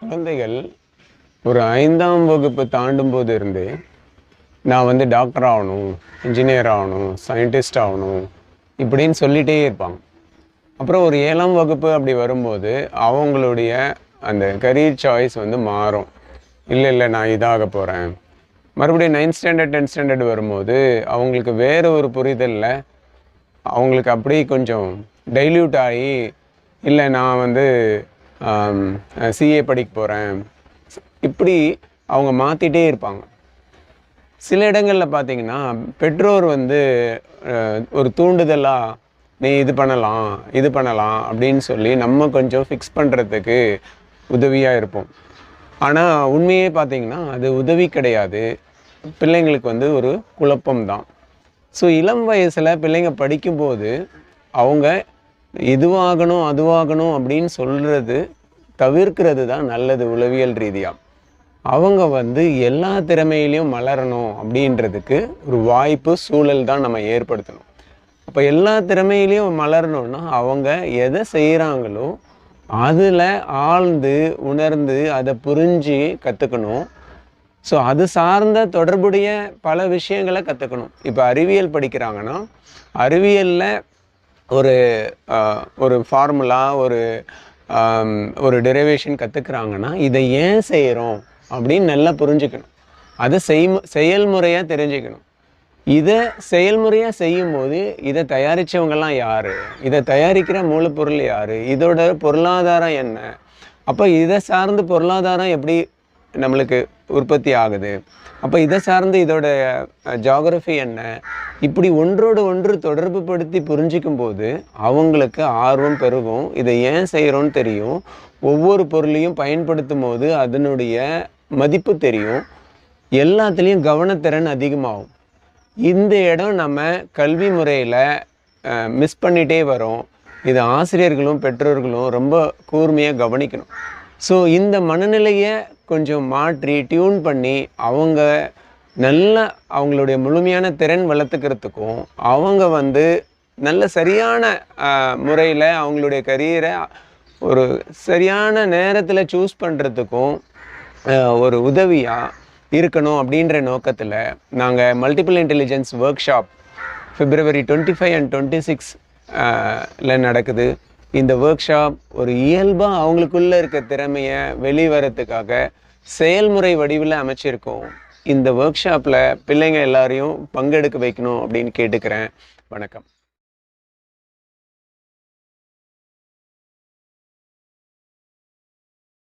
குழந்தைகள் ஒரு 5ஆம் வகுப்பு தாண்டும் போது இருந்து நான் வந்து டாக்டர் ஆகணும், இன்ஜினியர் ஆகணும், சயின்டிஸ்ட் ஆகணும் இப்படின்னு சொல்லிகிட்டே இருப்பாங்க. அப்புறம் ஒரு 7ஆம் வகுப்பு அப்படி வரும்போது அவங்களுடைய அந்த கரியர் சாய்ஸ் வந்து மாறும். இல்லை நான் இதாக போகிறேன். மறுபடியும் 9th ஸ்டாண்டர்ட் 10th ஸ்டாண்டர்ட் வரும்போது அவங்களுக்கு வேறு ஒரு புரிதலில் அவங்களுக்கு அப்படியே கொஞ்சம் டைல்யூட் ஆகி, இல்லை நான் வந்து சிஏ படிக்க போகிறேன், இப்படி அவங்க மாற்றிட்டே இருப்பாங்க. சில இடங்களில் பார்த்திங்கன்னா பெற்றோர் வந்து ஒரு தூண்டுதலாக நீ இது பண்ணலாம் அப்படின்னு சொல்லி நம்ம கொஞ்சம் ஃபிக்ஸ் பண்ணுறதுக்கு உதவியாக இருப்போம். ஆனால் உண்மையே பார்த்திங்கன்னா அது உதவி கிடையாது, பிள்ளைங்களுக்கு வந்து ஒரு குழப்பம்தான். ஸோ இளம் வயசில் பிள்ளைங்க படிக்கும்போது அவங்க இதுவாகணும் அதுவாகணும் அப்படின்னு சொல்கிறது தவிர்க்கிறது தான் நல்லது. உளவியல் ரீதியாக அவங்க வந்து எல்லா திறமையிலையும் மலரணும் அப்படின்றதுக்கு ஒரு வாய்ப்பு சூழல் தான் நம்ம ஏற்படுத்தணும். அப்போ எல்லா திறமையிலையும் மலரணும்னா அவங்க எதை செய்கிறாங்களோ அதில் ஆழ்ந்து உணர்ந்து அதை புரிஞ்சு கற்றுக்கணும். ஸோ அது சார்ந்த தொடர்புடைய பல விஷயங்களை கற்றுக்கணும். இப்போ அறிவியல் படிக்கிறாங்கன்னா அறிவியலில் ஒரு ஃபார்முலா ஒரு டெரிவேஷன் கற்றுக்குறாங்கன்னா இதை ஏன் செய்கிறோம் அப்படின்னு நல்லா புரிஞ்சுக்கணும். அதை செயல்முறையாக தெரிஞ்சுக்கணும். இதை செயல்முறையாக செய்யும்போது இதை தயாரித்தவங்கெல்லாம் யார், இதை தயாரிக்கிற மூலப்பொருள் யார், இதோட பொருளாதாரம் என்ன, அப்போ இதை சார்ந்து பொருளாதாரம் எப்படி நம்மளுக்கு உற்பத்தி ஆகுது, அப்போ இதை சார்ந்து இதோட ஜியாகிரஃபி என்ன, இப்படி ஒன்றோடு ஒன்று தொடர்பு படுத்தி புரிஞ்சிக்கும் போது அவங்களுக்கு ஆர்வம் பெருகும். இதை ஏன் செய்கிறோன்னு தெரியும். ஒவ்வொரு பொருளையும் பயன்படுத்தும் போது அதனுடைய மதிப்பு தெரியும். எல்லாத்துலேயும் கவனத்திறன் அதிகமாகும். இந்த இடம் நம்ம கல்வி முறையில் மிஸ் பண்ணிகிட்டே வரோம். இது ஆசிரியர்களும் பெற்றோர்களும் ரொம்ப கூர்மையாக கவனிக்கணும். ஸோ இந்த மனநிலையை கொஞ்சம் மாற்றி டியூன் பண்ணி அவங்க நல்ல அவங்களுடைய முழுமையான திறன் வளர்த்துக்கிறதுக்கும் அவங்க வந்து நல்ல சரியான முறையில் அவங்களுடைய கரியரை ஒரு சரியான நேரத்தில் சூஸ் பண்ணுறதுக்கும் ஒரு உதவியாக இருக்கணும் அப்படின்ற நோக்கத்தில் நாங்கள் multiple intelligence work shop February 25 and 26 நடக்குது. இந்த ஒர்க் ஷாப் ஒரு இயல்பாக அவங்களுக்குள்ளே இருக்க திறமையை வெளிவரத்துக்காக செயல்முறை வடிவில் அமைச்சிருக்கோம். இந்த ஒர்க் ஷாப்பில் பிள்ளைங்க எல்லாரையும் பங்கெடுக்க வைக்கணும் அப்படின்னு கேட்டுக்கிறேன். வணக்கம்.